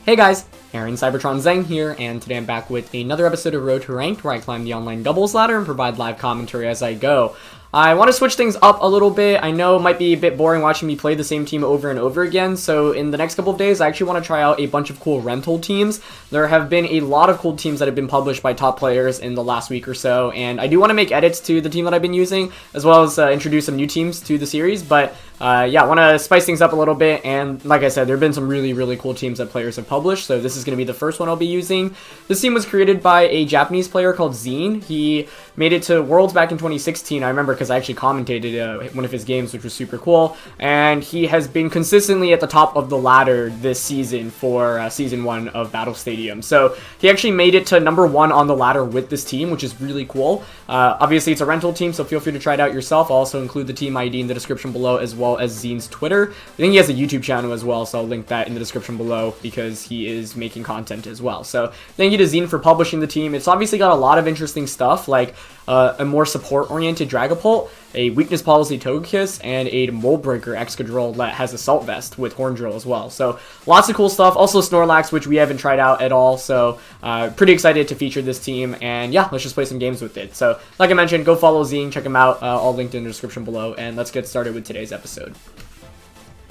Hey guys, Aaron Cybertron Zeng here, and today I'm back with another episode of Road to Ranked, where I climb the online doubles ladder and provide live commentary as I go. I want to switch things up a little bit. I know it might be a bit boring watching me play the same team over and over again, so in the next couple of days I actually want to try out a bunch of cool rental teams. There have been a lot of cool teams that have been published by top players in the last week or so, and I do want to make edits to the team that I've been using, as well as introduce some new teams to the series, but yeah, I want to spice things up a little bit, and like I said, there have been some really cool teams that players have published, so this is going to be the first one I'll be using. This team was created by a Japanese player called Zeen. He made it to Worlds back in 2016, I remember, because I actually commentated one of his games, which was super cool, and he has been consistently at the top of the ladder this season for Season 1 of Battle Stadium. So he actually made it to #1 on the ladder with this team, which is really cool. Obviously, it's a rental team, so feel free to try it out yourself. I'll also include the team ID in the description below, as well as Zeen's Twitter. I think he has a YouTube channel as well, so I'll link that in the description below because he is making content as well. So thank you to Zeen for publishing the team. It's obviously got a lot of interesting stuff, like a more support-oriented Dragapult, a Weakness Policy Togekiss, and a Mold Breaker Excadrill that has Assault Vest with Horn Drill as well. So lots of cool stuff. Also Snorlax, which we haven't tried out at all, so pretty excited to feature this team, and yeah, let's just play some games with it. So like I mentioned, go follow Zeen, check him out, all linked in the description below, and let's get started with today's episode.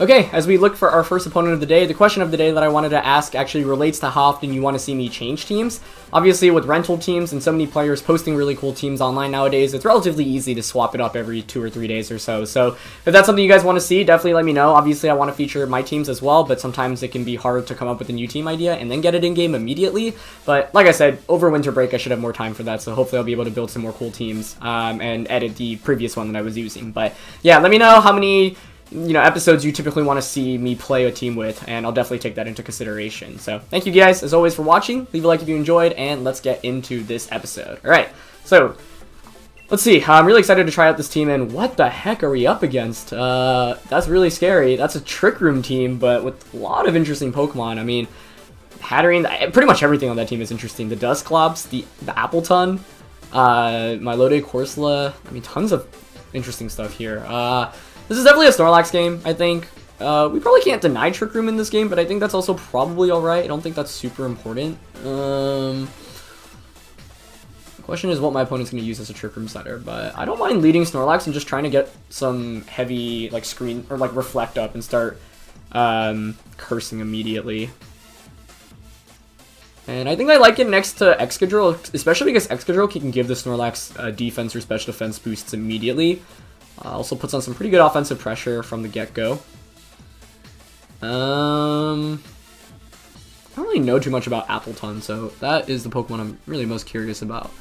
Okay, as we look for our first opponent of the day, the question of the day that I wanted to ask actually relates to how often you want to see me change teams. Obviously, with rental teams and so many players posting really cool teams online nowadays, it's relatively easy to swap it up every 2 or 3 days or so. So if that's something you guys want to see, definitely let me know. Obviously, I want to feature my teams as well, but sometimes it can be hard to come up with a new team idea and then get it in-game immediately. But like I said, over winter break, I should have more time for that, so hopefully I'll be able to build some more cool teams and edit the previous one that I was using. But yeah, let me know how many episodes you typically want to see me play a team with, and I'll definitely take that into consideration. So thank you guys as always for watching. Leave a like if you enjoyed, and let's get into this episode. All right, so let's see. I'm really excited to try out this team, and what the heck are we up against? That's really scary. That's a Trick Room team, but with a lot of interesting Pokemon. I mean, Hatterene, pretty much everything on that team is interesting. The Dusclops, the Appleton, Milotic, Corsola. I mean, tons of interesting stuff here. This is definitely a Snorlax game, I think. We probably can't deny Trick Room in this game, but I think that's also probably alright. I don't think that's super important. The question is what my opponent's going to use as a Trick Room setter, but I don't mind leading Snorlax and just trying to get some heavy, like, screen, or, like, reflect up and start cursing immediately. And I think I like it next to Excadrill, especially because Excadrill can give the Snorlax defense or special defense boosts immediately. Also puts on some pretty good offensive pressure from the get-go. I don't really know too much about Appleton, so that is the Pokemon I'm really most curious about.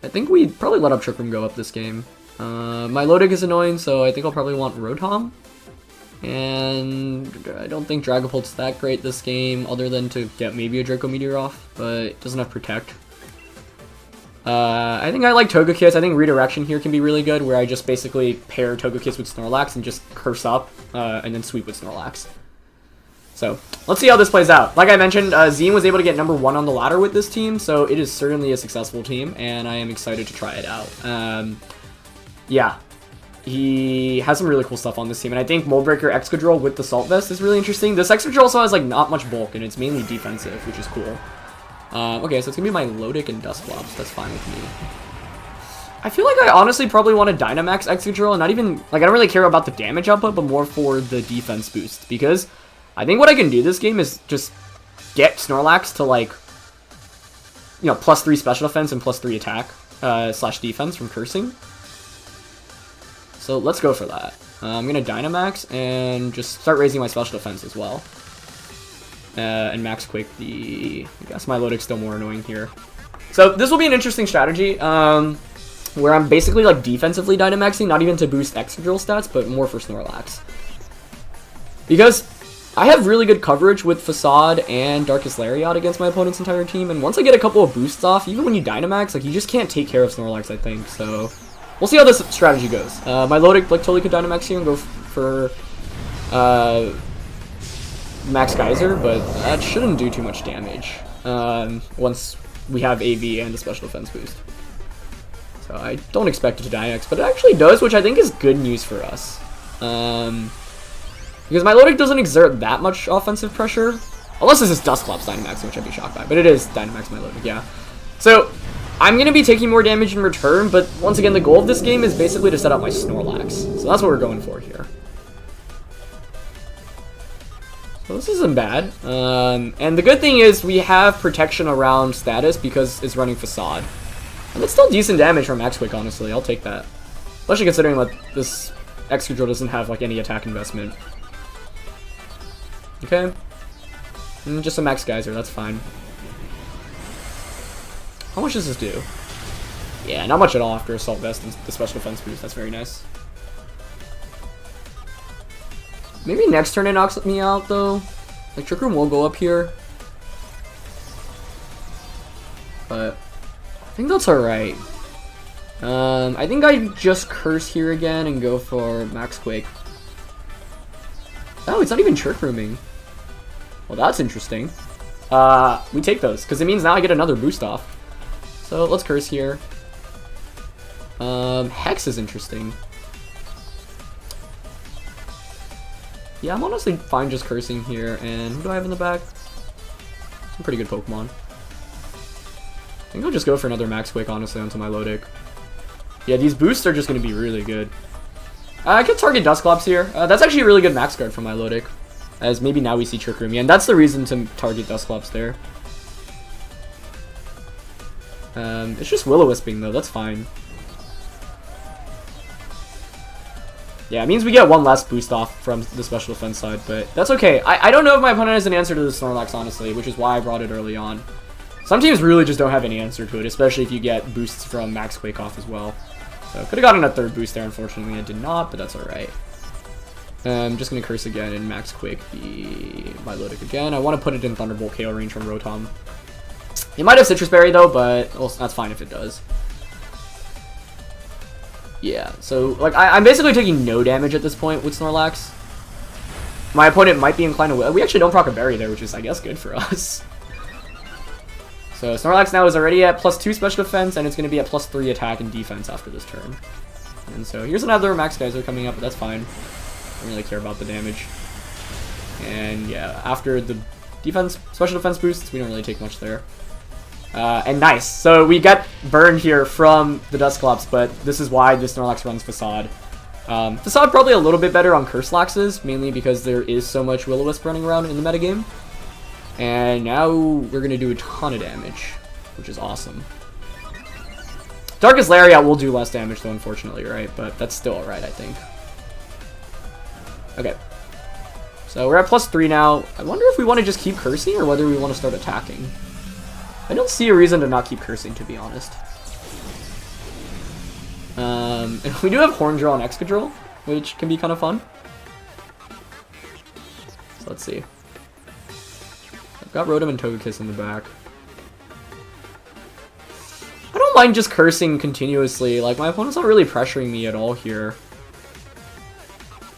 I think we probably let up Trick Room go up this game. Milotic is annoying, so I think I'll probably want Rotom. And I don't think Dragapult's that great this game, other than to get maybe a Draco Meteor off, but it doesn't have Protect. I think I like Togekiss. I think Redirection here can be really good, where I just basically pair Togekiss with Snorlax and just curse up, and then sweep with Snorlax. So, let's see how this plays out. Like I mentioned, Zeen was able to get #1 on the ladder with this team, so it is certainly a successful team, and I am excited to try it out. Yeah, he has some really cool stuff on this team, and I think Mold Breaker Excadrill with the Salt Vest is really interesting. This Excadrill also has, like, not much bulk, and it's mainly defensive, which is cool. Okay, so it's gonna be my Milotic and Dusclops. That's fine with me. I feel like I honestly probably want to Dynamax Excadrill, and not even, like, I don't really care about the damage output, but more for the defense boost, because I think what I can do this game is just get Snorlax to, like, +3 special defense and +3 attack, / defense from cursing. So let's go for that. I'm gonna Dynamax and just start raising my special defense as well. And Max Quick I guess Milotic's still more annoying here. So this will be an interesting strategy, where I'm basically like defensively Dynamaxing, not even to boost Excadrill stats, but more for Snorlax. Because I have really good coverage with Facade and Darkest Lariat against my opponent's entire team, and once I get a couple of boosts off, even when you Dynamax, like, you just can't take care of Snorlax, I think, so we'll see how this strategy goes. Milotic, like, totally could Dynamax here and go for, Max Geyser, but that shouldn't do too much damage once we have AV and a special defense boost. So I don't expect it to Dynamax, but it actually does, which I think is good news for us. Because Milotic doesn't exert that much offensive pressure, Unless this is Dusclops Dynamax, which I'd be shocked by. But it is Dynamax Milotic, yeah. So, I'm going to be taking more damage in return, but once again, the goal of this game is basically to set up my Snorlax. So that's what we're going for here. So this isn't bad. And the good thing is we have protection around status because it's running Facade. And that's still decent damage from X-Quick, honestly. I'll take that. Especially considering that this Excadrill doesn't have like any attack investment. Okay. Just a Max Geyser, that's fine. How much does this do? Yeah, not much at all after Assault Vest and the special defense boost. That's very nice. Maybe next turn it knocks me out, though. Like, Trick Room will go up here. But I think that's alright. I think I just Curse here again and go for Max Quake. Oh, it's not even Trick Rooming. Well, that's interesting. We take those, because it means now I get another boost off. So let's Curse here. Hex is interesting. Yeah, I'm honestly fine just cursing here. And who do I have in the back? Some pretty good Pokemon. I think I'll just go for another Max Quake, honestly, onto my Milotic. Yeah, these boosts are just going to be really good. I could target Dusclops here. That's actually a really good Max Guard for my Milotic. As maybe now we see Trick Room. Yeah, and that's the reason to target Dusclops there. It's just Will-O-Wisping though, that's fine. Yeah, it means we get one less boost off from the special defense side, but that's okay. I don't know if my opponent has an answer to the Snorlax, honestly, which is why I brought it early on. Some teams really just don't have any answer to it, especially if you get boosts from Max Quake off as well. So, could have gotten a third boost there, unfortunately I did not, but that's alright. I'm just going to Curse again and Max Quake the Milotic again. I want to put it in Thunderbolt KO range from Rotom. It might have Citrus Berry though, but well, that's fine if it does. Yeah, so like I'm basically taking no damage at this point with Snorlax. My opponent might be inclined to... We actually don't proc a Berry there, which is, I guess, good for us. So Snorlax now is already at +2 special defense, and it's going to be at +3 attack and defense after this turn. And so here's another Max Geyser coming up, but that's fine. Don't really care about the damage. And yeah, after the defense, special defense boosts, we don't really take much there. And nice. So we got burned here from the Dusclops, but this is why the Snorlax runs Facade. Facade probably a little bit better on Curse Laxes, mainly because there is so much Will-O-Wisp running around in the metagame. And now we're going to do a ton of damage, which is awesome. Darkest Lariat will do less damage though, unfortunately, right? But that's still alright, I think. Okay. So we're at +3 now. I wonder if we want to just keep cursing or whether we want to start attacking. I don't see a reason to not keep cursing, to be honest. And we do have Horndrill and Excadrill, which can be kind of fun. So let's see. I've got Rotom and Togekiss in the back. I don't mind just cursing continuously. Like, my opponent's not really pressuring me at all here.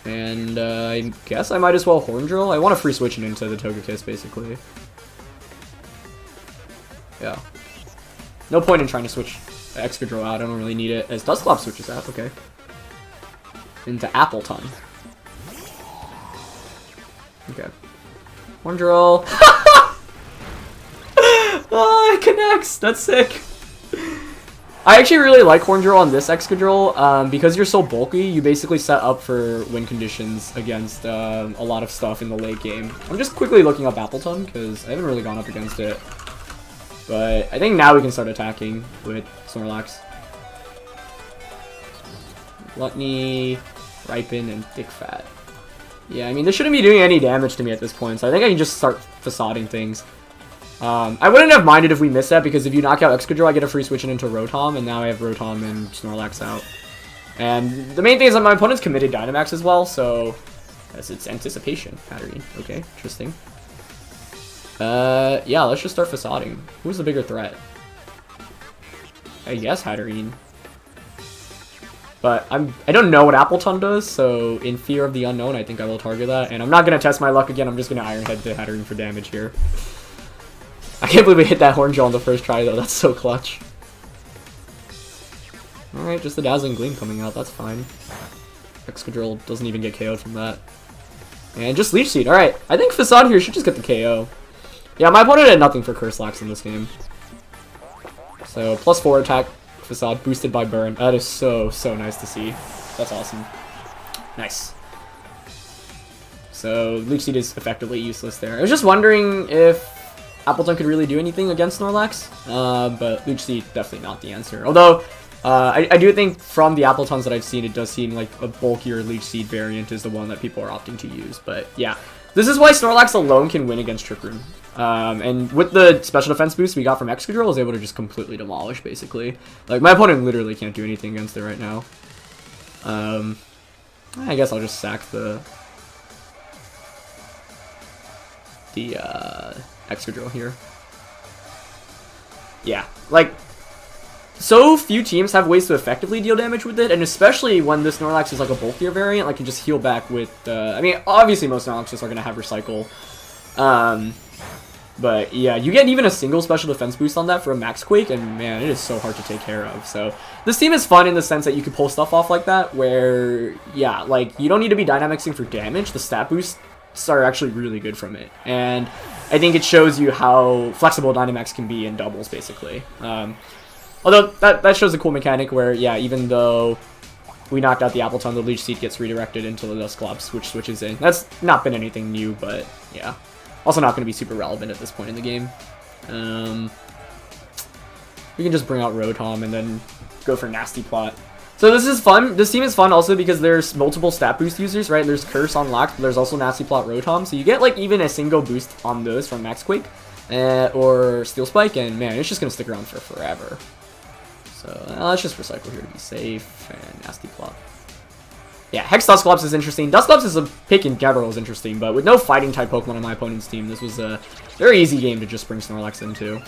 And I guess I might as well Horndrill. I want to free switch it into the Togekiss, basically. Yeah. No point in trying to switch Excadrill out. I don't really need it. As Dusclops switches out, okay. Into Appleton. Okay. Horndrill. Oh, it connects! That's sick! I actually really like Horndrill on this Excadrill. Because you're so bulky, you basically set up for win conditions against a lot of stuff in the late game. I'm just quickly looking up Appleton, because I haven't really gone up against it. But I think now we can start attacking with Snorlax. Gluttony, Ripen, and Thick Fat. Yeah, I mean, this shouldn't be doing any damage to me at this point, so I think I can just start facading things. I wouldn't have minded if we missed that, because if you knock out Excadrill, I get a free switch into Rotom, and now I have Rotom and Snorlax out. And the main thing is that my opponent's committed Dynamax as well, so that's its anticipation pattern. Okay, interesting. Yeah, let's just start facading. Who's the bigger threat? I guess Hatterene. But I don't know what Appleton does, so in fear of the unknown, I think I will target that. And I'm not going to test my luck again, I'm just going to Iron Head to Hatterene for damage here. I can't believe we hit that Horndrill on the first try, though. That's so clutch. Alright, just the Dazzling Gleam coming out, that's fine. Excadrill doesn't even get KO'd from that. And just Leech Seed, alright. I think Facade here should just get the KO. Yeah, my opponent had nothing for Curse Snorlax in this game. So, +4 attack facade boosted by burn. That is so nice to see. That's awesome. Nice. So, Leech Seed is effectively useless there. I was just wondering if Appleton could really do anything against Snorlax, but Leech Seed definitely not the answer. Although, I do think from the Appletons that I've seen, it does seem like a bulkier Leech Seed variant is the one that people are opting to use. But yeah, this is why Snorlax alone can win against Trick Room. And with the special defense boost we got from Excadrill, I was able to just completely demolish, basically. Like, my opponent literally can't do anything against it right now. I guess I'll just sack the Excadrill here. Yeah, like, so few teams have ways to effectively deal damage with it, and especially when this Snorlax is like a bulkier variant, like, can just heal back with, I mean, obviously most Snorlaxes are going to have Recycle, but yeah, you get even a single special defense boost on that for a Max Quake, and man, it is so hard to take care of. So this team is fun in the sense that you can pull stuff off like that, where, yeah, like, you don't need to be Dynamaxing for damage, the stat boosts are actually really good from it, and I think it shows you how flexible Dynamax can be in doubles, basically. Although, that shows a cool mechanic where, yeah, even though we knocked out the Appleton, the Leech Seed gets redirected into the Dusclops, which switches in. That's not been anything new, but, yeah. Also not going to be super relevant at this point in the game. We can just bring out Rotom and then go for Nasty Plot. So this is fun. This team is fun also because there's multiple stat boost users, right? There's Curse on Lock, but there's also Nasty Plot Rotom. So you get, like, even a single boost on those from Max Quake or Steel Spike, and man, it's just going to stick around for forever. So let's just recycle here to be safe, and Nasty Plot. Yeah, Hex Dusclops is interesting. Dusclops as a pick in general is interesting, but with no fighting type Pokemon on my opponent's team, this was a very easy game to just bring Snorlax into.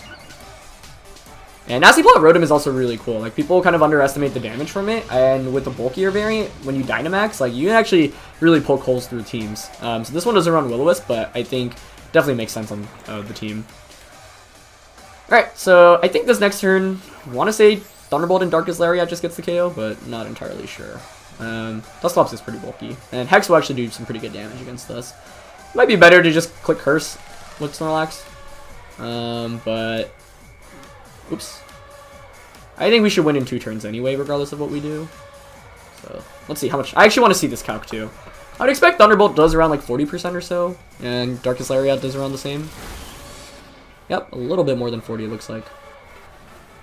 And Nasty Plot Rotom is also really cool. Like, people kind of underestimate the damage from it, and with the bulkier variant, when you Dynamax, like, you can actually really poke holes through teams. So this one doesn't run Will-O-Wisp, but I think definitely makes sense on the team. Alright, so I think this next turn, I want to say Thunderbolt and Darkest Lariat just gets the KO, but not entirely sure. Dusclops is pretty bulky, and Hex will actually do some pretty good damage against us. Might be better to just click Curse with Snorlax, but oops. I think we should win in 2 turns anyway, regardless of what we do. So let's see how much. I actually want to see this calc too. I would expect Thunderbolt does around like 40% or so, and Darkest Lariat does around the same. Yep, a little bit more than 40 it looks like.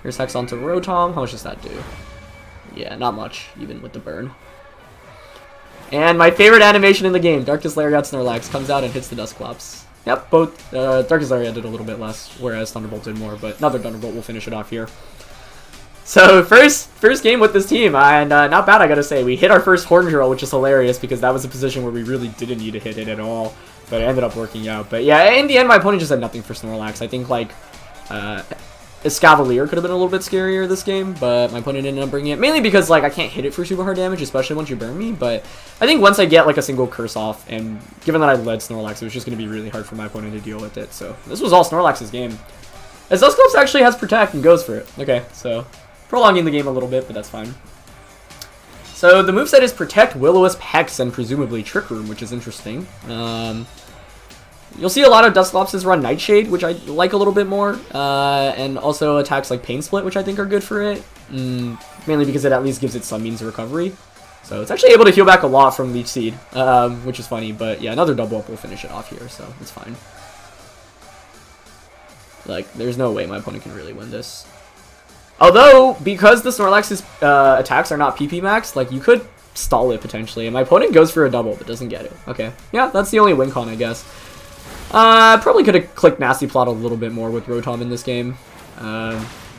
Here's Hex onto Rotom. How much does that do? Yeah, not much, even with the burn. And my favorite animation in the game, Darkest Lariat Snorlax, comes out and hits the Dusclops. Yep, both Darkest Lariat did a little bit less, whereas Thunderbolt did more, but another Thunderbolt will finish it off here. So, first game with this team, and not bad, I gotta say. We hit our first Horn Drill, which is hilarious, because that was a position where we really didn't need to hit it at all, but it ended up working out. But yeah, in the end, my opponent just had nothing for Snorlax. I think, like, Escavalier could have been a little bit scarier this game, but my opponent ended up bringing it, mainly because, like, I can't hit it for super hard damage, especially once you burn me, but I think once I get, like, a single Curse off, and given that I led Snorlax, it was just going to be really hard for my opponent to deal with it, so this was all Snorlax's game. As Dusclops actually has Protect and goes for it. Okay, so prolonging the game a little bit, but that's fine. So the moveset is Protect, Will-O-Wisp, Hex, and presumably Trick Room, which is interesting. You'll see a lot of Dusclopses run Nightshade, which I like a little bit more, and also attacks like Pain Split, which I think are good for it, mainly because it at least gives it some means of recovery. So it's actually able to heal back a lot from Leech Seed, which is funny, but yeah, another double up will finish it off here, so it's fine. Like, there's no way my opponent can really win this. Although, because the Snorlax's attacks are not PP max, like, you could stall it potentially, and my opponent goes for a double but doesn't get it. Okay, yeah, that's the only win con, I guess. Probably could have clicked Nasty Plot a little bit more with Rotom in this game.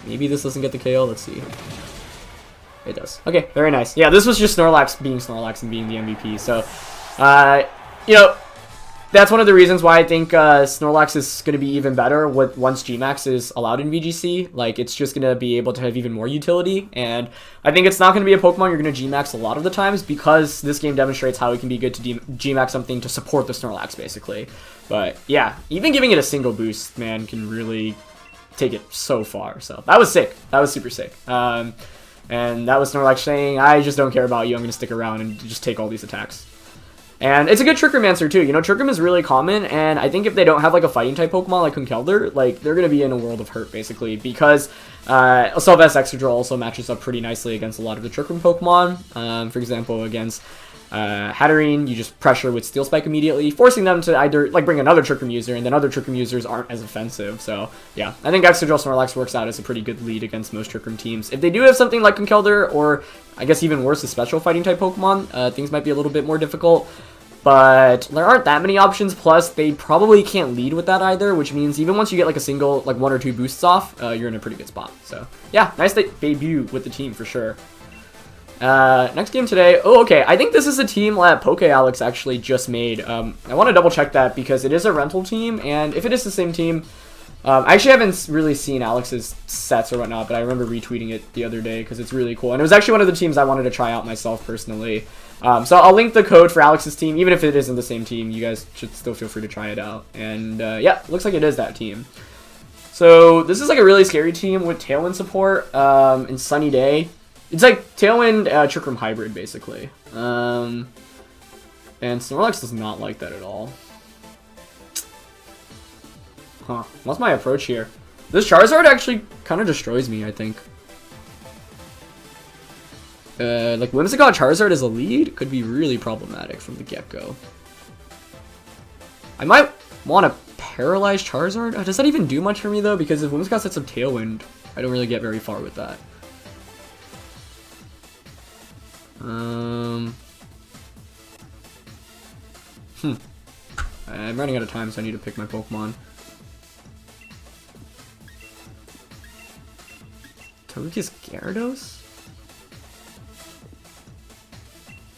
Maybe this doesn't get the KO. Let's see. It does. Okay, very nice. Yeah, this was just Snorlax being Snorlax and being the MVP. So, you know, that's one of the reasons why I think Snorlax is going to be even better once Gmax is allowed in VGC. Like, it's just going to be able to have even more utility, and I think it's not going to be a Pokemon you're going to Gmax a lot of the times, because this game demonstrates how it can be good to Gmax something to support the Snorlax, basically. But yeah, even giving it a single boost, man, can really take it so far. So that was sick. That was super sick. And that was Snorlax saying, I just don't care about you. I'm going to stick around and just take all these attacks. And it's a good Trick Room answer too. You know, Trick Room is really common, and I think if they don't have like a fighting type Pokemon like Conkeldurr, like they're gonna be in a world of hurt basically, because Sylvester Excadrill also matches up pretty nicely against a lot of the Trick Room Pokemon. For example, against Hatterene, you just pressure with Steel Spike immediately, forcing them to either like bring another Trick Room user, and then other Trick Room users aren't as offensive. So yeah, I think Excadrill Snorlax works out as a pretty good lead against most Trick Room teams. If they do have something like Conkeldurr, or I guess even worse, a special fighting type Pokemon, things might be a little bit more difficult. But there aren't that many options, plus they probably can't lead with that either, which means even once you get like a single, like 1 or 2 boosts off, you're in a pretty good spot. So yeah, nice debut with the team for sure. Next game today. Oh, okay. I think this is a team that Alex actually just made. I want to double check that because it is a rental team, and if it is the same team, I actually haven't really seen Alex's sets or whatnot, but I remember retweeting it the other day because it's really cool. And it was actually one of the teams I wanted to try out myself personally. So I'll link the code for Alex's team, even if it isn't the same team. You guys should still feel free to try it out. And yeah, looks like it is that team. So this is like a really scary team with Tailwind support and Sunny Day. It's like Tailwind Trick Room hybrid, basically. And Snorlax does not like that at all. Huh. What's my approach here? This Charizard actually kind of destroys me, I think. Like Whimsicott Charizard as a lead could be really problematic from the get-go. I might want to paralyze Charizard. Does that even do much for me though? Because if Whimsicott sets up Tailwind, I don't really get very far with that. I'm running out of time, so I need to pick my Pokemon. Togekiss Gyarados?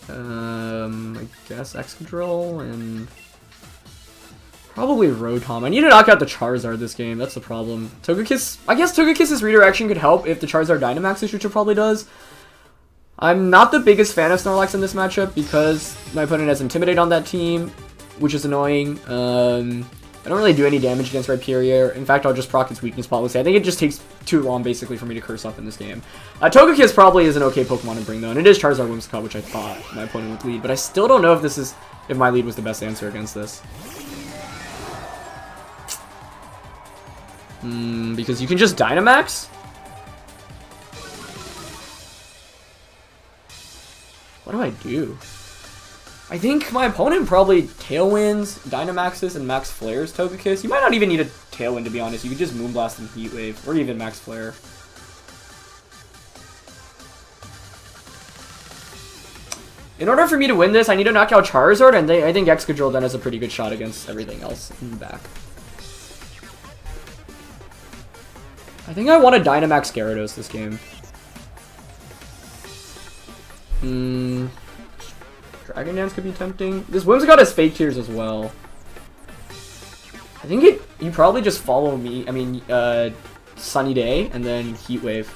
I guess Excadrill and probably Rotom. I need to knock out the Charizard this game. That's the problem. Togekiss. I guess Togekiss's redirection could help if the Charizard Dynamaxes, which it probably does. I'm not the biggest fan of Snorlax in this matchup because my opponent has Intimidate on that team, which is annoying. I don't really do any damage against Rhyperior. In fact, I'll just proc its Weakness Policy. I think it just takes too long, basically, for me to curse up in this game. Togekiss probably is an okay Pokemon to bring, though, and it is Charizard Whimsicott, which I thought my opponent would lead, but I still don't know if my lead was the best answer against this. Because you can just Dynamax? What do I do? I think my opponent probably Tailwinds, Dynamaxes, and Max Flares Togekiss. You might not even need a Tailwind, to be honest. You could just Moonblast and Heat Wave, or even Max Flare. In order for me to win this, I need to knock out Charizard, and I think Excadrill then has a pretty good shot against everything else in the back. I think I want to Dynamax Gyarados this game. Dragon Dance could be tempting. This Whimsicott has Fake Tears as well. I think you probably just follow me. I mean, Sunny Day and then Heat Wave,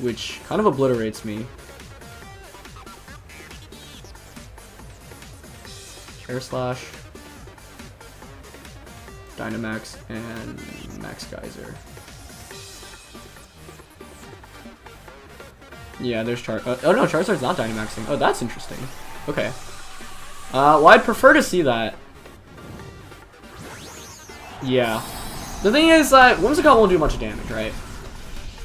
which kind of obliterates me. Air Slash, Dynamax, and Max Geyser. Yeah, there's oh no, Charizard's not Dynamaxing. Oh, that's interesting. Okay. Well, I'd prefer to see that. Yeah. The thing is that Whimsicott won't do much damage, right?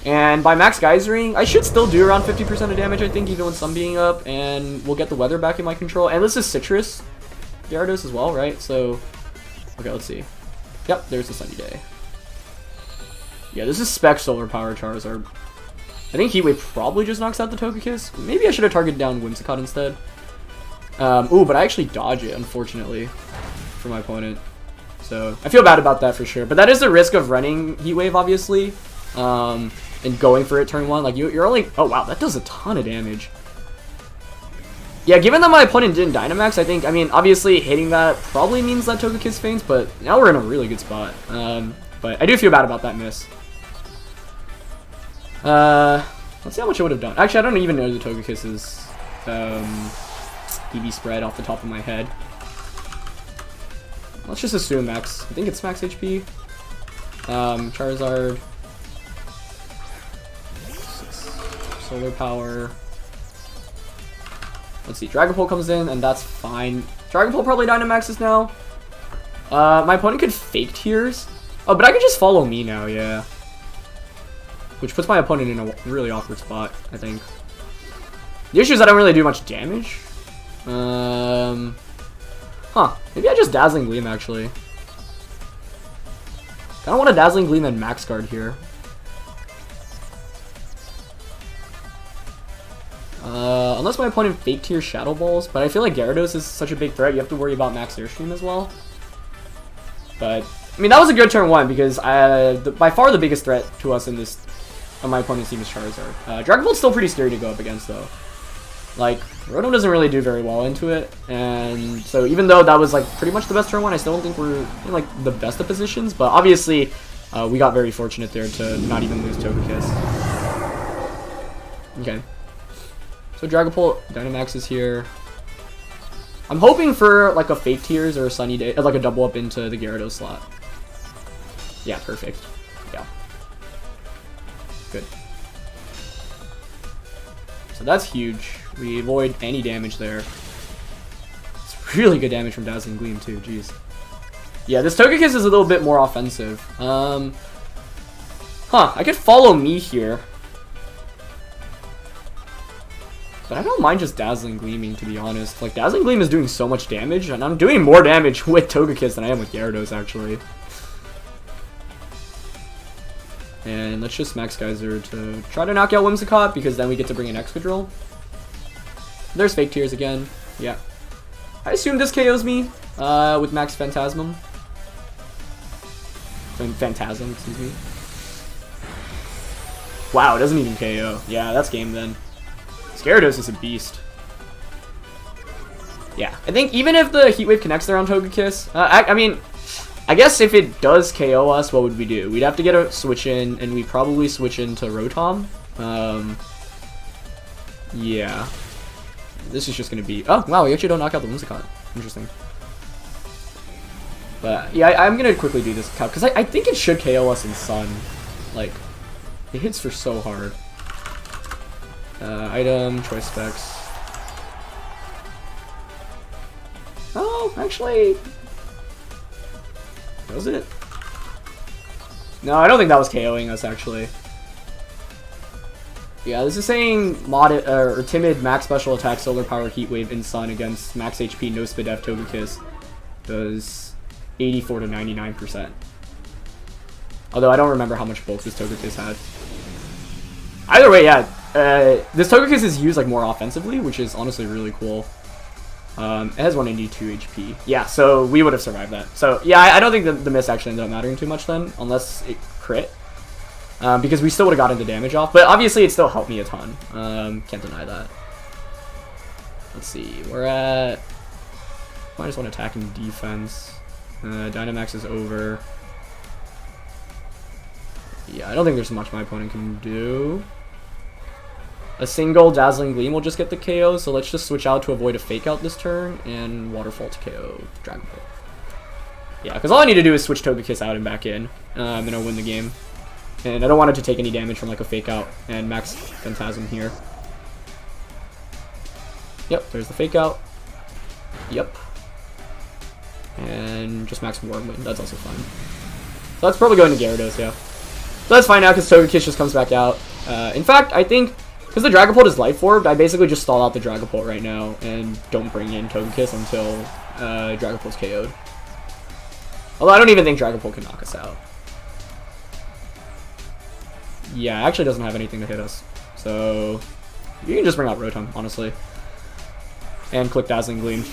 And by Max Geysering, I should still do around 50% of damage, I think, even with Sun being up, and we'll get the weather back in my control. And this is Citrus Gyarados as well, right? So, okay, let's see. Yep, there's the Sunny Day. Yeah, this is Spec Solar Power Charizard. I think Heat Wave probably just knocks out the Togekiss. Maybe I should have targeted down Whimsicott instead. Ooh, but I actually dodge it, unfortunately, for my opponent. So, I feel bad about that for sure. But that is the risk of running Heat Wave, obviously. And going for it turn one. Like, you're only... Oh, wow, that does a ton of damage. Yeah, given that my opponent didn't Dynamax, I think... I mean, obviously, hitting that probably means that Togekiss faints, but now we're in a really good spot. But I do feel bad about that miss. Let's see how much I would have done. Actually, I don't even know the Togekiss's EV spread off the top of my head. Let's just assume max. I think it's max HP. Charizard. Solar Power. Let's see, Dragapult comes in, and that's fine. Dragapult probably Dynamaxes now. My opponent could Fake Tears. Oh, but I could just follow me now, yeah. Which puts my opponent in a really awkward spot, I think. The issue is I don't really do much damage. Huh. Maybe I just Dazzling Gleam, actually. I don't want to Dazzling Gleam and Max Guard here. Unless my opponent Fake Tears Shadow Balls, but I feel like Gyarados is such a big threat, you have to worry about Max Airstream as well. But, I mean, that was a good turn 1, because by far the biggest threat to us in this, on my opponent's team is Charizard. Dragapult's still pretty scary to go up against, though. Like, Rotom doesn't really do very well into it, and so even though that was, like, pretty much the best turn 1, I still don't think we're in, like, the best of positions, but obviously, we got very fortunate there to not even lose Togekiss. Okay. So Dragapult, Dynamax is here. I'm hoping for, like, a Fake Tears or a Sunny Day, like a double up into the Gyarados slot. Yeah, perfect. Yeah. Good. So that's huge. We avoid any damage there. It's really good damage from Dazzling Gleam too, jeez. Yeah, this Togekiss is a little bit more offensive. Huh, I could follow me here. But I don't mind just Dazzling Gleaming, to be honest. Like, Dazzling Gleam is doing so much damage, and I'm doing more damage with Togekiss than I am with Gyarados, actually. And let's just Max Geyser to try to knock out Whimsicott, because then we get to bring in Excadrill. There's Fake Tears again. Yeah. I assume this KOs me with Max Phantasm. Phantasm, excuse me. Wow, it doesn't even KO. Yeah, that's game then. Gyarados is a beast. Yeah, I think even if the Heat Wave connects there on Togekiss, I mean, I guess if it does KO us, what would we do? We'd have to get a switch in, and we'd probably switch into Rotom. Yeah. This is just going to be... Oh, wow, we actually don't knock out the Whimsicott. Interesting. But, yeah, I'm going to quickly do this, because I think it should KO us in Sun. Like, it hits for so hard. Item, choice specs. Oh, actually... Was it? No, I don't think that was KOing us, actually. Yeah, this is saying or timid max special attack solar power heat wave in Sun against max HP no speed F Togekiss does 84 to 99%. Although I don't remember how much bulk this Togekiss had. Either way, yeah, this Togekiss is used like more offensively, which is honestly really cool. It has 182 HP. Yeah, so we would have survived that. So yeah, I don't think the miss actually ended up mattering too much then, unless it crit. Because we still would have gotten the damage off, but obviously it still helped me a ton. Can't deny that. Let's see, we're at -1 attacking defense. Dynamax is over. Yeah, I don't think there's much my opponent can do. A single Dazzling Gleam will just get the KO, so let's just switch out to avoid a Fake Out this turn, and Waterfall to KO Dragapult. Yeah, because all I need to do is switch Togekiss out and back in, and I'll win the game. And I don't want it to take any damage from like a Fake Out and Max Phantasm here. Yep, there's the Fake Out. Yep. And just Max Warm Wind, that's also fine. So that's probably going to Gyarados, yeah. So that's fine now because Togekiss just comes back out. In fact, I think, because the Dragapult is Life Orbed, I basically just stall out the Dragapult right now and don't bring in Togekiss until Dragapult's KO'd. Although I don't even think Dragapult can knock us out. Yeah, it actually doesn't have anything to hit us. So you can just bring out Rotom, honestly. And click Dazzling Gleam.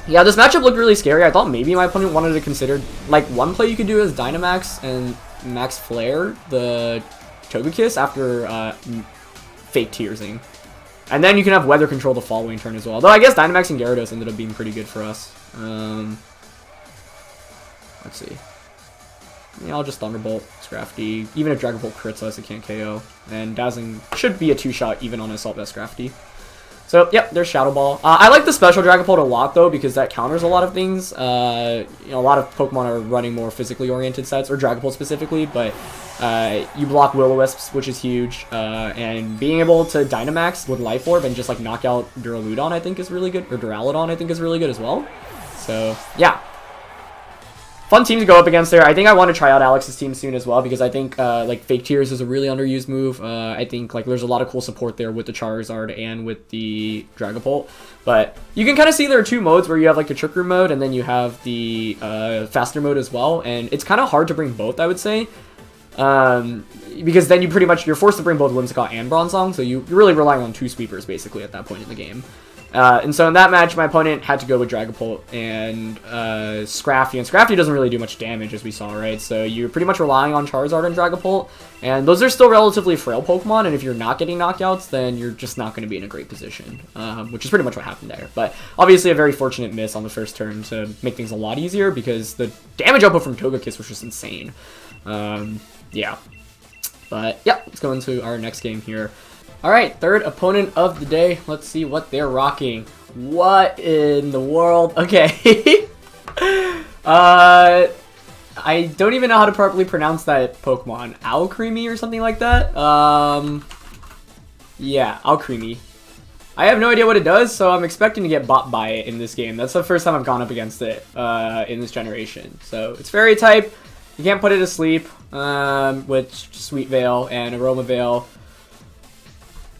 Yeah, this matchup looked really scary. I thought maybe my opponent wanted to consider, like, one play you could do is Dynamax and Max Flare the Togekiss after Fake Tearsing. And then you can have Weather Control the following turn as well. Though I guess Dynamax and Gyarados ended up being pretty good for us. Let's see. Yeah, I'll just Thunderbolt, Scrafty. Even if Dragapult crits us, it can't KO. And Dazzling should be a 2-shot even on Assault Vest Scrafty. So, yep, there's Shadow Ball. I like the special Dragapult a lot, though, because that counters a lot of things. You know, a lot of Pokemon are running more physically oriented sets, or Dragapult specifically, but you block Will-O-Wisps, which is huge, and being able to Dynamax with Life Orb and just, like, knock out Duraludon, I think is really good, or Duraludon, I think is really good as well. So, yeah. Fun team to go up against there. I think I want to try out Alex's team soon as well, because I think like Fake Tears is a really underused move. I think like there's a lot of cool support there with the Charizard and with the Dragapult. But you can kind of see there are two modes where you have like the Trick Room mode and then you have the faster mode as well. And it's kind of hard to bring both, I would say. Because then you're forced to bring both Whimsicott and Bronzong, so you're really relying on two sweepers basically at that point in the game. And so in that match, my opponent had to go with Dragapult and Scrafty. And Scrafty doesn't really do much damage, as we saw, right? So you're pretty much relying on Charizard and Dragapult. And those are still relatively frail Pokemon. And if you're not getting knockouts, then you're just not going to be in a great position. Which is pretty much what happened there. But obviously a very fortunate miss on the first turn to make things a lot easier, because the damage output from Togekiss was just insane. Yeah. But, yeah, let's go into our next game here. Alright, third opponent of the day. Let's see what they're rocking. What in the world? Okay. I don't even know how to properly pronounce that Pokemon. Alcremie or something like that? Yeah, Alcremie. I have no idea what it does, so I'm expecting to get bought by it in this game. That's the first time I've gone up against it in this generation. So, it's Fairy type. You can't put it to sleep with Sweet Veil and Aroma Veil.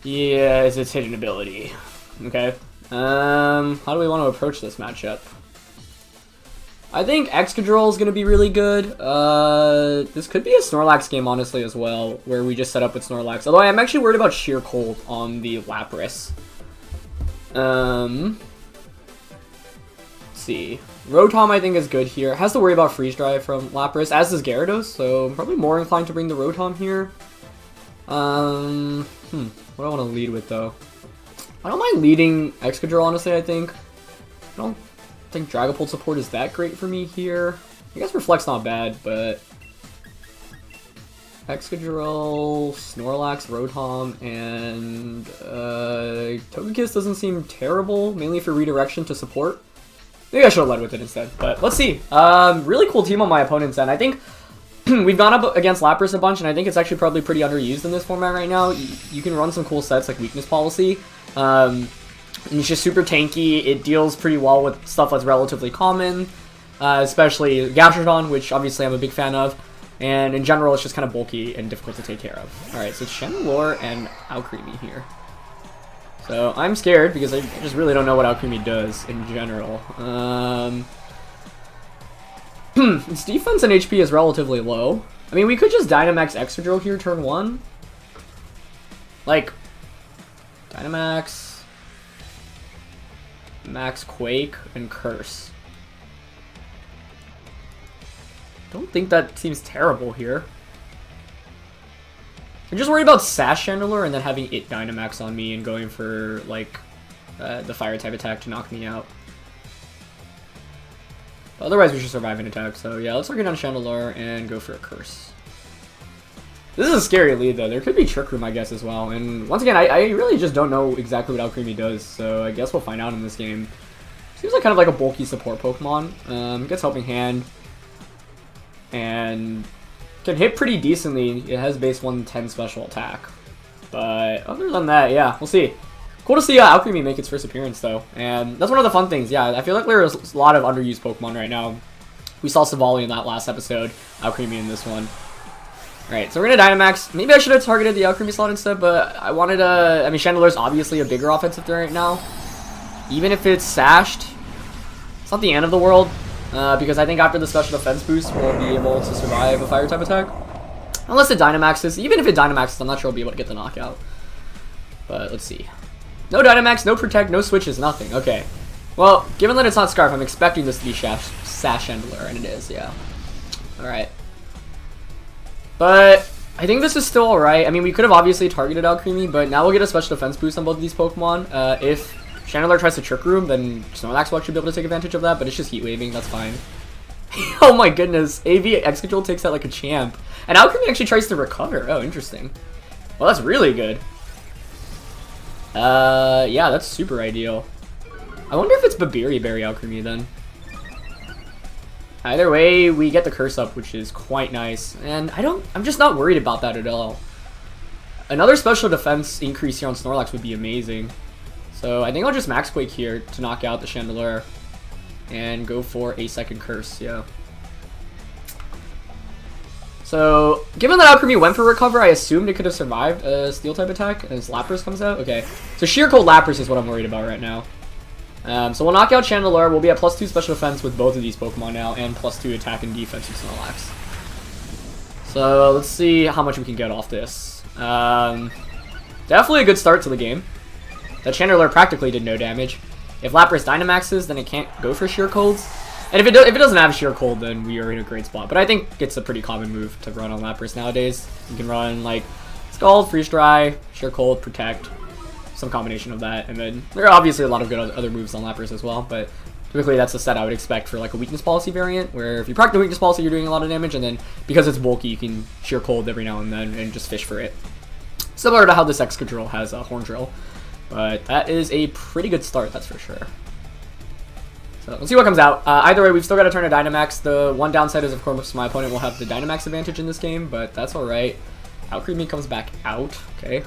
Yeah, is its hidden ability. Okay. How do we want to approach this matchup? I think Excadrill is going to be really good. This could be a Snorlax game, honestly, as well, where we just set up with Snorlax. Although I'm actually worried about Sheer Cold on the Lapras. Let's see. Rotom, I think, is good here. Has to worry about Freeze Dry from Lapras, as does Gyarados, so I'm probably more inclined to bring the Rotom here. What do I want to lead with, though? I don't mind leading Excadrill, honestly, I think. I don't think Dragapult support is that great for me here. I guess Reflect's not bad, but Excadrill, Snorlax, Rotom, and Togekiss doesn't seem terrible, mainly for redirection to support. Maybe I should have led with it instead, but let's see. Really cool team on my opponent's end. I think we've gone up against Lapras a bunch, and I think it's actually probably pretty underused in this format right now. You can run some cool sets like Weakness Policy. And it's just super tanky. It deals pretty well with stuff that's relatively common, especially Gastrodon, which obviously I'm a big fan of. And in general, it's just kind of bulky and difficult to take care of. Alright, so Chandelure and Alcremie here. So I'm scared because I just really don't know what Alcremie does in general. Its defense and HP is relatively low. I mean, we could just Dynamax Excadrill here turn 1. Like, Dynamax, Max Quake, and Curse. Don't think that seems terrible here. I'm just worried about Sash Chandelure and then having it Dynamax on me and going for, like, the Fire type attack to knock me out. Otherwise, we should survive an attack. So, yeah, let's target on Chandelure and go for a Curse. This is a scary lead, though. There could be Trick Room, I guess, as well. And once again, I really just don't know exactly what Alcremie does, so I guess we'll find out in this game. Seems like kind of like a bulky support Pokemon. Gets Helping Hand. And can hit pretty decently. It has base 110 special attack. But other than that, yeah, we'll see. Cool to see Alcremie make its first appearance, though. And that's one of the fun things. Yeah, I feel like there's a lot of underused Pokemon right now. We saw Savali in that last episode. Alcremie in this one. Alright, so we're going to Dynamax. Maybe I should have targeted the Alcremie slot instead, but I wanted to... I mean, Chandelure's obviously a bigger offensive threat right now. Even if it's sashed, it's not the end of the world. Because I think after the special defense boost, we'll be able to survive a fire type attack. Unless it Dynamaxes. Even if it Dynamaxes, I'm not sure I'll be able to get the knockout. But let's see. No Dynamax, no Protect, no switches, nothing. Okay. Well, given that it's not Scarf, I'm expecting this to be Sash Chandelure, and it is, yeah. Alright. But I think this is still alright. I mean, we could have obviously targeted Alcremie, but now we'll get a special defense boost on both of these Pokemon. If Chandelure tries to Trick Room, then Snorlax will actually be able to take advantage of that, but it's just Heat Waving, that's fine. Oh my goodness, AV Excadrill takes that like a champ. And Alcremie actually tries to recover. Oh, interesting. Well, that's really good. Yeah, that's super ideal. I wonder if it's Babiri Berry Alchemy then. Either way, we get the curse up, which is quite nice. And I'm just not worried about that at all. Another special defense increase here on Snorlax would be amazing. So I think I'll just Max Quake here to knock out the Chandelure. And go for a second curse, yeah. So, given that Alchemy went for Recover, I assumed it could have survived a Steel-type attack as Lapras comes out. Okay, so Sheer Cold Lapras is what I'm worried about right now. So we'll knock out Chandelure. We'll be at +2 special defense with both of these Pokemon now, and +2 attack and defense with Snorlax. So let's see how much we can get off this. Definitely a good start to the game. That Chandelure practically did no damage. If Lapras Dynamaxes, then it can't go for Sheer Colds. And if it doesn't have Sheer Cold, then we are in a great spot. But I think it's a pretty common move to run on Lapras nowadays. You can run like Scald, Freeze Dry, Sheer Cold, Protect. Some combination of that, and then there are obviously a lot of good other moves on Lapras as well, but typically that's the set I would expect for like a Weakness Policy variant, where if you proc the Weakness Policy, you're doing a lot of damage, and then because it's bulky, you can Sheer Cold every now and then and just fish for it. Similar to how this Excadrill has a Horn Drill, but that is a pretty good start, that's for sure. So let's see what comes out. Either way, we've still got to turn a Dynamax. The one downside is, of course, my opponent will have the Dynamax advantage in this game, but that's alright. Alcremie comes back out, okay.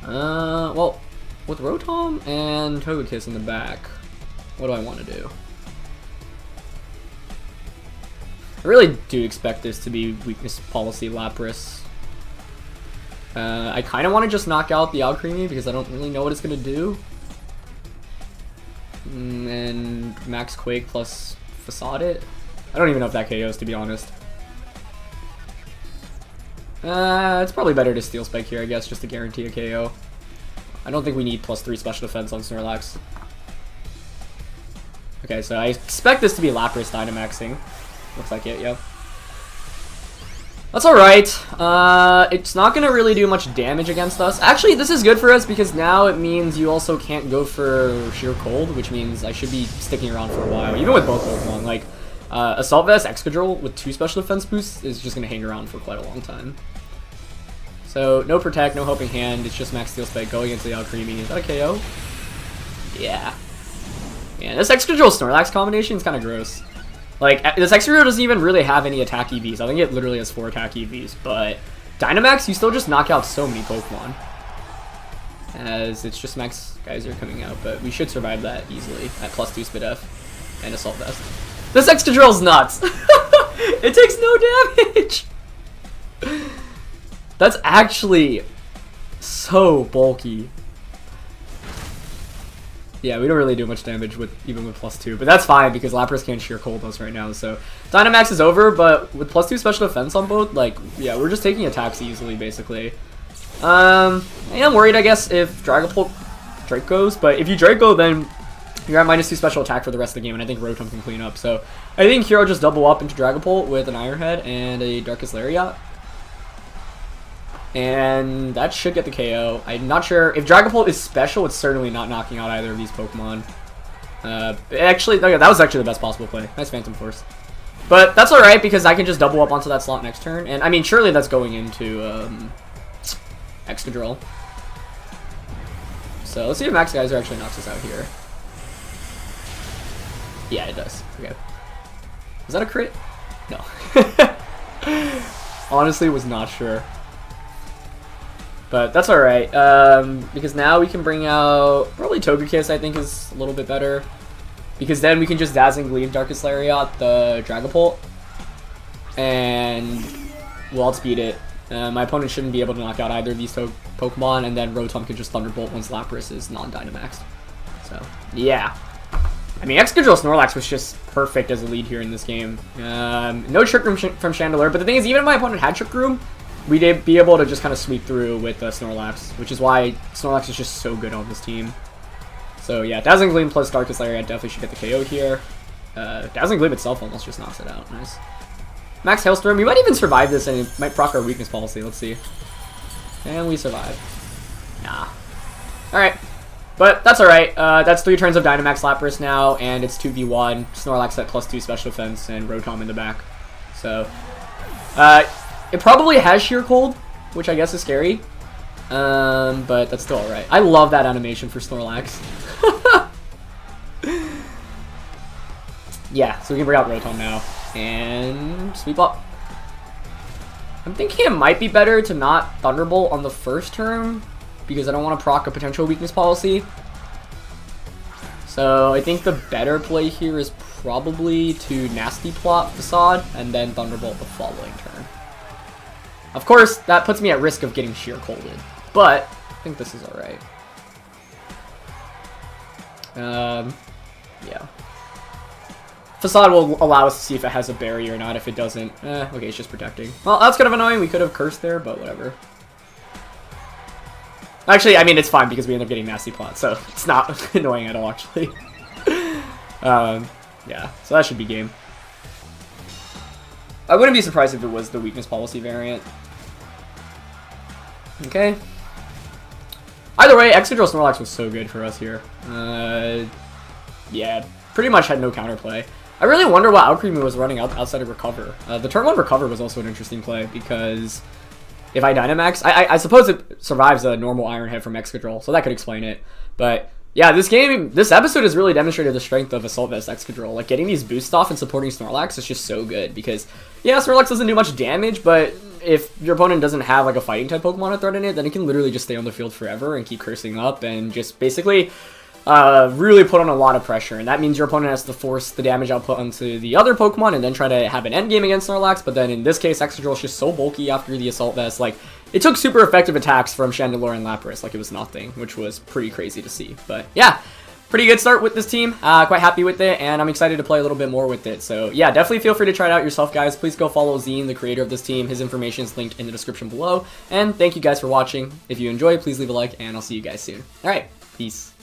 Well, with Rotom and Togekiss in the back, what do I want to do? I really do expect this to be Weakness Policy Lapras. I kind of want to just knock out the Alcremie because I don't really know what it's going to do. And Max Quake plus Facade it. I don't even know if that KOs, to be honest. It's probably better to Steel Spike here, I guess, just to guarantee a KO. I don't think we need +3 special defense on Snorlax. Okay, so I expect this to be Lapras Dynamaxing. Looks like it, yep. That's alright. It's not going to really do much damage against us. Actually, this is good for us because now it means you also can't go for Sheer Cold, which means I should be sticking around for a while, even with both Pokemon. Like, Assault Vest Excadrill with 2 special defense boosts is just going to hang around for quite a long time. So, no Protect, no Helping Hand, it's just Max Steel Spike going into the Alcremie. Is that a KO? Yeah. Yeah, this Excadrill Snorlax combination is kind of gross. Like, this Excadrill doesn't even really have any attack EVs. I think it literally has 4 attack EVs, but Dynamax, you still just knock out so many Pokemon. As it's just Max Geyser coming out, but we should survive that easily at +2 Spidef and Assault Vest. This Excadrill's nuts! It takes no damage! That's actually so bulky. Yeah, we don't really do much damage with even with +2, but that's fine because Lapras can't Sheer Cold us right now. So Dynamax is over, but with +2 special defense on both, like, yeah, we're just taking attacks easily, basically. I am worried, I guess, if Dragapult Dracos, but if you Draco, then you're at -2 special attack for the rest of the game, and I think Rotom can clean up. So I think here I'll just double up into Dragapult with an Iron Head and a Darkest Lariat. And that should get the KO. I'm not sure. If Dragapult is special, it's certainly not knocking out either of these Pokemon. Actually, okay, that was actually the best possible play. Nice Phantom Force. But that's alright, because I can just double up onto that slot next turn. And, I mean, surely that's going into Excadrill. So, let's see if Max Geyser actually knocks us out here. Yeah, it does. Okay. Is that a crit? No. Honestly, was not sure. But that's alright, because now we can bring out, probably Togekiss I think is a little bit better. Because then we can just Dazzling Gleam, Darkest Lariat, the Dragapult, and we'll outspeed it. My opponent shouldn't be able to knock out either of these Pokemon, and then Rotom can just Thunderbolt once Lapras is non-Dynamaxed. So, yeah. I mean, Excadrill Snorlax was just perfect as a lead here in this game. No Trick Room from Chandelure, but the thing is, even if my opponent had Trick Room, we'd be able to just kind of sweep through with Snorlax, which is why Snorlax is just so good on this team. So yeah, Dazzling Gleam plus Darkest Lariat definitely should get the KO here. Dazzling Gleam itself almost just knocks it out. Nice. Max Hailstorm. We might even survive this, and it might proc our Weakness Policy. Let's see. And we survive. Nah. Alright. But that's alright. That's 3 turns of Dynamax Lapras now, and it's 2v1. Snorlax at +2 special defense, and Rotom in the back. So, it probably has Sheer Cold, which I guess is scary. But that's still alright. I love that animation for Snorlax. Yeah, so we can bring out Rotom now. And sweep up. I'm thinking it might be better to not Thunderbolt on the first turn, because I don't want to proc a potential weakness policy. So I think the better play here is probably to Nasty Plot Facade, and then Thunderbolt the following turn. Of course, that puts me at risk of getting sheer colded, but I think this is alright. Yeah. Facade will allow us to see if it has a barrier or not. If it doesn't, okay, it's just protecting. Well, that's kind of annoying. We could have cursed there, but whatever. Actually, I mean, it's fine because we end up getting Nasty Plot, so it's not annoying at all, actually. Yeah, so that should be game. I wouldn't be surprised if it was the Weakness Policy variant. Okay. Either way, Excadrill Snorlax was so good for us here. Yeah, pretty much had no counterplay. I really wonder what Alcremie was running outside of Recover. The turn 1 Recover was also an interesting play because if I Dynamax, I suppose it survives a normal Iron Head from Excadrill, so that could explain it. But yeah, this episode has really demonstrated the strength of Assault Vest Excadrill. Like, getting these boosts off and supporting Snorlax is just so good because, yeah, Snorlax doesn't do much damage, but if your opponent doesn't have like a fighting type Pokemon to threaten it, then it can literally just stay on the field forever and keep cursing up and just basically really put on a lot of pressure, and that means your opponent has to force the damage output onto the other Pokemon and then try to have an endgame against Snorlax. But then in this case, Excadrill is just so bulky after the Assault Vest. Like, it took super effective attacks from Chandelure and Lapras like it was nothing, which was pretty crazy to see. But yeah, pretty good start with this team. Quite happy with it, and I'm excited to play a little bit more with it. So yeah, definitely feel free to try it out yourself, guys. Please go follow Zeen, the creator of this team. His information is linked in the description below. And thank you guys for watching. If you enjoyed, please leave a like, and I'll see you guys soon. All right, peace.